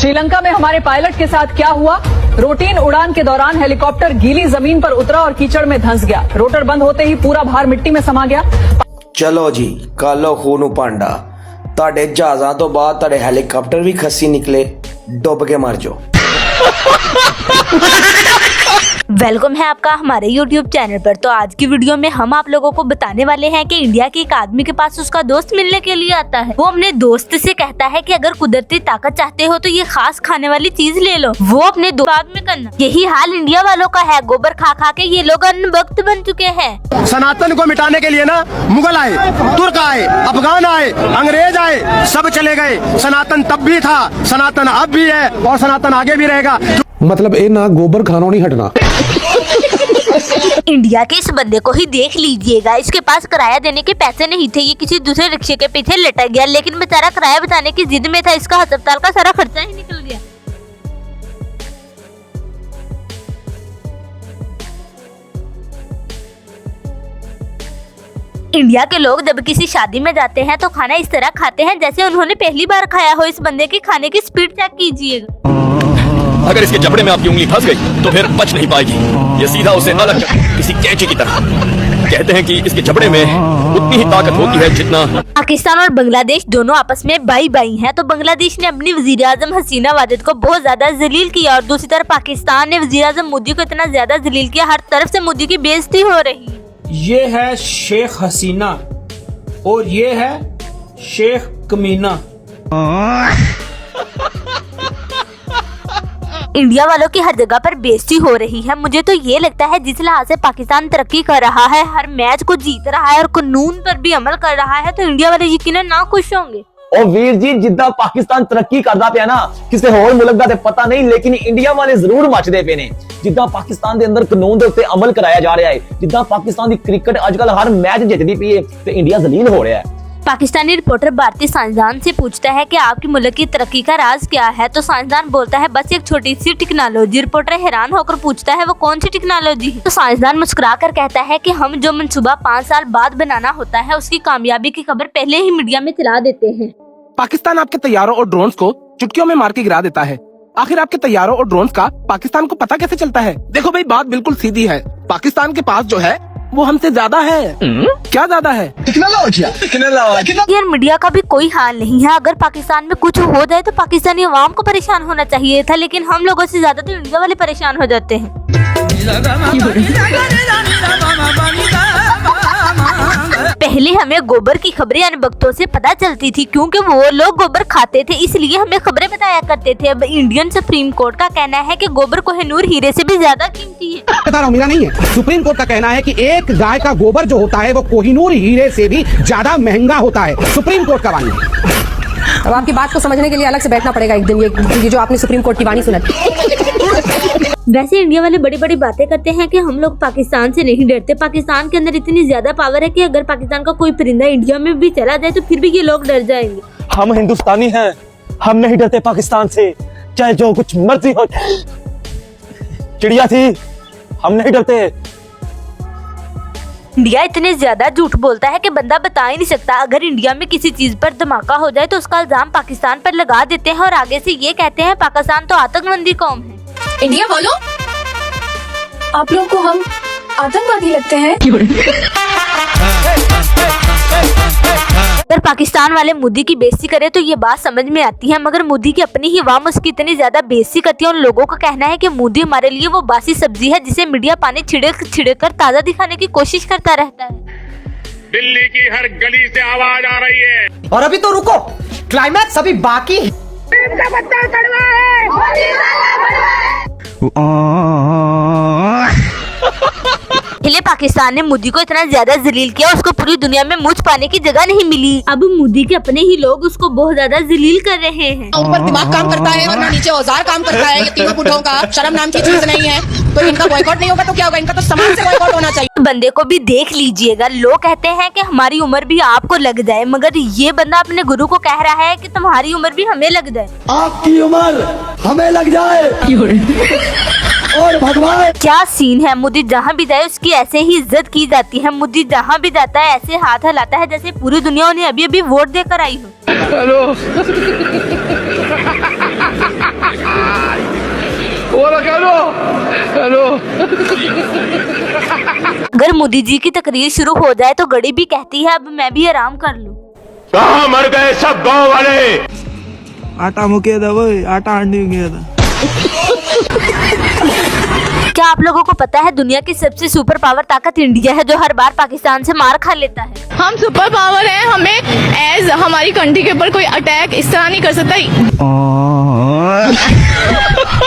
श्रीलंका में हमारे पायलट के साथ क्या हुआ? रूटीन उड़ान के दौरान हेलीकॉप्टर गीली जमीन पर उतरा और कीचड़ में धंस गया। रोटर बंद होते ही पूरा भार मिट्टी में समा गया। चलो जी कालो खून पांडा ताड़े जहाजा तो बाद ताड़े हेलीकॉप्टर भी खस्सी निकले, डुब के मर जाओ। वेलकम है आपका हमारे YouTube चैनल पर। तो आज की वीडियो में हम आप लोगों को बताने वाले हैं कि इंडिया के एक आदमी के पास उसका दोस्त मिलने के लिए आता है। वो अपने दोस्त से कहता है कि अगर कुदरती ताकत चाहते हो तो ये खास खाने वाली चीज ले लो, वो अपने दोस्त में करना। यही हाल इंडिया वालों का है। गोबर खा खा के ये लोग अन्नभक्त बन चुके हैं। सनातन को मिटाने के लिए ना मुगल आए, तुर्क आए, अफगान आए, अंग्रेज आए, सब चले गए। सनातन तब भी था, सनातन अब भी है और सनातन आगे भी रहेगा। मतलब ये ना गोबर खानों नहीं हटना। इंडिया के इस बंदे को ही देख लीजिएगा। इसके पास किराया देने के पैसे नहीं थे, ये किसी दूसरे रिक्शे के पीछे लटक गया, लेकिन बेचारा किराया बताने की जिद में था। इसका अस्पताल का सारा खर्चा ही निकल गया। इंडिया के लोग जब किसी शादी में जाते हैं तो खाना इस तरह खाते हैं जैसे उन्होंने पहली बार खाया हो। इस बंदे की खाने की स्पीड चेक कीजिएगा। अगर इसके जबड़े में आपकी उंगली फंस गई तो फिर बच नहीं पाएगी। ये सीधा उसे अलग कर, किसी कैंची की तरह। कहते हैं कि इसके जबड़े में उतनी ही ताकत होती है जितना। पाकिस्तान और बांग्लादेश दोनों आपस में भाई भाई हैं। तो बांग्लादेश ने अपनी वजीर आजम हसीना वाजिद को बहुत ज्यादा जलील किया और दूसरी तरफ पाकिस्तान ने वजीर आजम मोदी को इतना ज्यादा जलील किया, हर तरफ से मोदी की बेइज्जती हो रही है। ये है शेख हसीना और ये है शेख कमीना। इंडिया वालों की हर जगह पर बेइज्जती हो रही है। मुझे तो ये लगता है जिस लिहाज से पाकिस्तान तरक्की कर रहा है, हर मैच को जीत रहा है और कानून पर भी अमल कर रहा है, तो इंडिया वाले यकीनन ना खुश होंगे। और वीर जी जिद्दां पाकिस्तान तरक्की करदा पिया ना, किसी होर मुल्क दा ते पता नहीं, लेकिन इंडिया वाले जरूर मचदे पे ने। जिद्दां पाकिस्तान दे अंदर कानून दे उत्ते अमल कराया जा रहा है, जिद्दां पाकिस्तान दी क्रिकेट आजकल हर मैच जितदी पई है ते इंडिया जलील हो रहा है। पाकिस्तानी रिपोर्टर भारतीय साइंसदान से पूछता है कि आपके मुल्क की तरक्की का राज क्या है, तो साइंसदान बोलता है बस एक छोटी सी टेक्नोलॉजी। रिपोर्टर हैरान होकर पूछता है वो कौन सी टेक्नोलॉजी है, तो साइंसदान मुस्कुरा कर कहता है कि हम जो मंसूबा 5 साल बाद बनाना होता है उसकी कामयाबी की खबर पहले ही मीडिया में चला देते हैं। पाकिस्तान आपके तैयारों और ड्रोन्स को चुटकियों में मार के गिरा देता है। आखिर आपके तैयारों और ड्रोन्स का पाकिस्तान को पता कैसे चलता है? देखो भाई, बात बिल्कुल सीधी है। पाकिस्तान के पास जो है वो हमसे ज्यादा है। क्या ज्यादा है? यार मीडिया का भी कोई हाल नहीं है। अगर पाकिस्तान में कुछ हो जाए तो पाकिस्तानी अवाम को परेशान होना चाहिए था, लेकिन हम लोगों से ज्यादा तो इंडिया वाले परेशान हो जाते हैं। पहले हमें गोबर की खबरें अनुभक्तों से पता चलती थी, क्योंकि वो लोग गोबर खाते थे, इसलिए हमें खबरें बताया करते थे। अब इंडियन सुप्रीम कोर्ट का कहना है कि गोबर कोहिनूर हीरे से भी ज्यादा कीमती है। बता रहा हूं, मेरा नहीं है। सुप्रीम कोर्ट का कहना है कि एक गाय का गोबर जो होता है वो कोहिनूर हीरे से भी ज्यादा महंगा होता है। सुप्रीम कोर्ट का वाणी है। अब आपकी बात को समझने के लिए अलग से बैठना पड़ेगा एक दिन, ये जो आपने सुप्रीम कोर्ट की वाणी सुना। वैसे इंडिया वाले बड़ी बड़ी बातें करते हैं कि हम लोग पाकिस्तान से नहीं डरते। पाकिस्तान के अंदर इतनी ज्यादा पावर है कि अगर पाकिस्तान का कोई परिंदा इंडिया में भी चला जाए तो फिर भी ये लोग डर जाएंगे। हम हिंदुस्तानी हैं, हम नहीं डरते पाकिस्तान से, चाहे जो कुछ मर्जी हो। चिड़िया थी, हम नहीं डरते। इंडिया इतने ज्यादा झूठ बोलता है कि बंदा बता ही नहीं सकता। अगर इंडिया में किसी चीज पर धमाका हो जाए तो उसका इल्जाम पाकिस्तान पर लगा देते हैं और आगे से ये कहते हैं पाकिस्तान तो आतंकवादी कौम है। इंडिया बोलो, आप लोग को हम आतंकवादी लगते हैं। अगर पाकिस्तान वाले मोदी की बेइज्जती करे तो ये बात समझ में आती है, मगर मोदी की अपनी ही अवाम उसकी इतनी ज्यादा बेइज्जती करती है। उन लोगों का कहना है कि मोदी हमारे लिए वो बासी सब्जी है जिसे मीडिया पानी छिड़क छिड़क कर ताजा दिखाने की कोशिश करता रहता है। दिल्ली की हर गली से आवाज आ रही है। और अभी तो रुको, क्लाइमैक्स अभी बाकी है। पहले पाकिस्तान ने मोदी को इतना ज्यादा जलील किया, उसको पूरी दुनिया में मुंह छुपाने की जगह नहीं मिली। अब मोदी के अपने ही लोग उसको बहुत ज्यादा जलील कर रहे हैं। ऊपर दिमाग काम करता है और ना नीचे औजार काम करता है। ये तीनों पुटों का शर्म नाम की चीज नहीं है, तो इनका बॉयकॉट नहीं होगा तो क्या होगा? इनका तो समाज से बॉयकॉट होना चाहिए। बंदे को भी देख लीजिएगा। लोग कहते हैं कि हमारी उम्र भी आपको लग जाए, मगर ये बंदा अपने गुरु को कह रहा है कि तुम्हारी उम्र भी हमें लग जाए। आपकी उम्र हमें लग जाए और भगवान। क्या सीन है। मोदी जहाँ भी जाए उसकी ऐसे ही इज्जत की जाती है। मोदी जहाँ भी जाता है ऐसे हाथ हिलाता है जैसे पूरी दुनिया उन्हें अभी अभी वोट देकर आई हो। अगर मोदी जी की तकरीर शुरू हो जाए तो घड़ी भी कहती है अब मैं भी आराम कर लूं। कहाँ मर गए सब गांव वाले? आटा मुके था वो, आटा हांडी मुके था। क्या आप लोगों को पता है दुनिया की सबसे सुपर पावर ताकत इंडिया है, जो हर बार पाकिस्तान से मार खा लेता है। हम सुपर पावर हैं, हमें एज हमारी कंट्री के ऊपर कोई अटैक इस तरह नहीं कर सकता।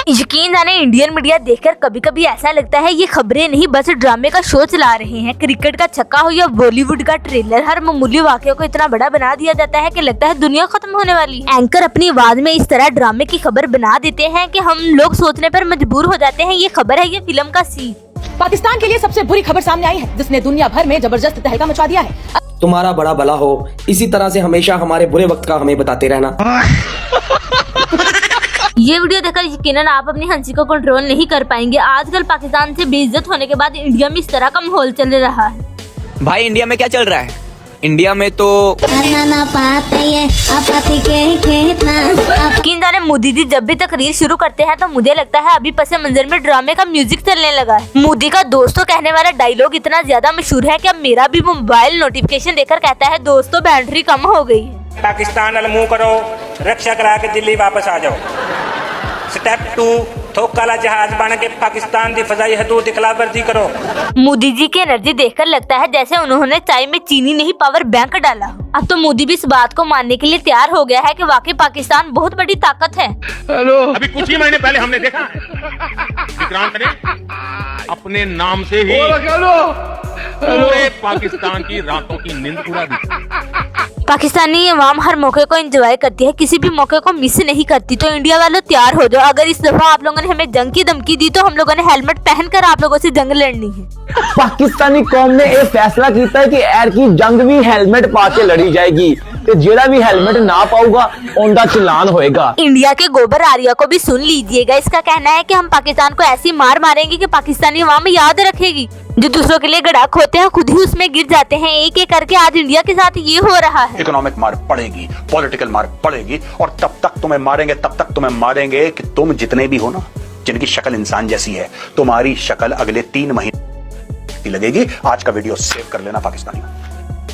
यकीन जाने इंडियन मीडिया देखकर कभी कभी ऐसा लगता है ये खबरें नहीं बस ड्रामे का शो चला रहे हैं। क्रिकेट का छक्का हो या बॉलीवुड का ट्रेलर, हर मामूली वाकये को इतना बड़ा बना दिया जाता है कि लगता है दुनिया खत्म होने वाली है। एंकर अपनी आवाज में इस तरह ड्रामे की खबर बना देते हैं कि हम लोग सोचने पर मजबूर हो जाते हैं ये खबर है, ये फिल्म का सीन। पाकिस्तान के लिए सबसे बुरी खबर सामने आई है जिसने दुनिया भर में जबरदस्त तहलका मचा दिया है। तुम्हारा बड़ा भला हो, इसी तरह से हमेशा हमारे बुरे वक्त का हमें बताते रहना। ये वीडियो देखकर यकीनन आप अपनी हंसी को कंट्रोल नहीं कर पाएंगे। आजकल पाकिस्तान से बेइज्जत होने के बाद इंडिया में इस तरह का माहौल चल रहा है। भाई इंडिया में क्या चल रहा है? इंडिया में तो यकीन जाने मोदी जी जब भी तकरीर शुरू करते हैं तो मुझे लगता है अभी पस मंजर में ड्रामे का म्यूजिक चलने लगा है। मोदी का दोस्तों कहने वाला डायलॉग इतना ज्यादा मशहूर है कि अब मेरा भी मोबाइल नोटिफिकेशन देकर कहता है दोस्तों बैटरी कम हो गई है। पाकिस्तान वाल मुंह करो, रक्षा करा के दिल्ली वापस आ जाओ। स्टेप 2, थोकाला जहाज बन के पाकिस्तान की फजाई हदूद की खिलाफवर्जी करो। मोदी जी की एनर्जी देखकर लगता है जैसे उन्होंने चाय में चीनी नहीं पावर बैंक डाला। अब तो मोदी भी इस बात को मानने के लिए तैयार हो गया है कि वाकई पाकिस्तान बहुत बड़ी ताकत है। हेलो, अभी कुछ ही महीने पहले हमने देखा विक्रांत ने अपने नाम से ही पूरे पाकिस्तान की रातों की नींद उड़ा दी। पाकिस्तानी अवाम हर मौके को एंजॉय करती है, किसी भी मौके को मिस नहीं करती। तो इंडिया वालों तैयार हो जाओ, अगर इस दफा आप लोगों ने हमें जंग की धमकी दी तो हम लोगों ने हेलमेट पहनकर आप लोगों से जंग लड़नी है। पाकिस्तानी कौम ने यह फैसला किया है कि एर की जंग भी हेलमेट पा के लड़ी जाएगी, तो जेड़ा भी हेलमेट ना पाऊगा उनका चलान होएगा। इंडिया के गोबर आर्या को भी सुन लीजिएगा, इसका कहना है कि हम पाकिस्तान को ऐसी मार मारेंगे कि पाकिस्तानी अवाम याद रखेगी। जो दूसरों के लिए गड़ा खोते हैं खुद ही उसमें गिर जाते हैं। एक एक करके आज इंडिया के साथ ये हो रहा है। इकोनॉमिक मार पड़ेगी, पॉलिटिकल मार पड़ेगी, और तब तक तुम्हें मारेंगे कि तुम जितने भी हो ना, जिनकी शक्ल इंसान जैसी है, तुम्हारी शक्ल अगले 3 महीने लगेगी। आज का वीडियो सेव कर लेना पाकिस्तानियों।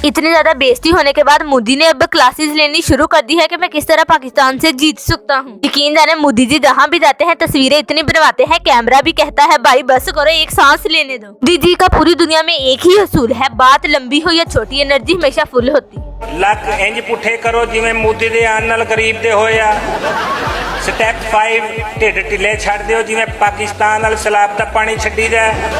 इतनी ज्यादा बेइज्जती होने के बाद मोदी ने अब क्लासेस लेनी शुरू कर दी है कि मैं किस तरह पाकिस्तान से जीत सकता हूँ। यकीन जाने मोदी जी जहाँ भी जाते हैं तस्वीरें इतनी बनवाते हैं, कैमरा भी कहता है भाई बस करो, एक सांस लेने दो। मोदी जी का पूरी दुनिया में एक ही असूल है, बात लंबी हो या छोटी, एनर्जी हमेशा फुल होती। लक इंज पुठे करो जिवें मोदी दे आन नाल गरीब दे होया। स्टेप 5, ढिड ढिले छड़ दियो जिवें पाकिस्तान नाल सैलाब दा पानी छड्डी जाए।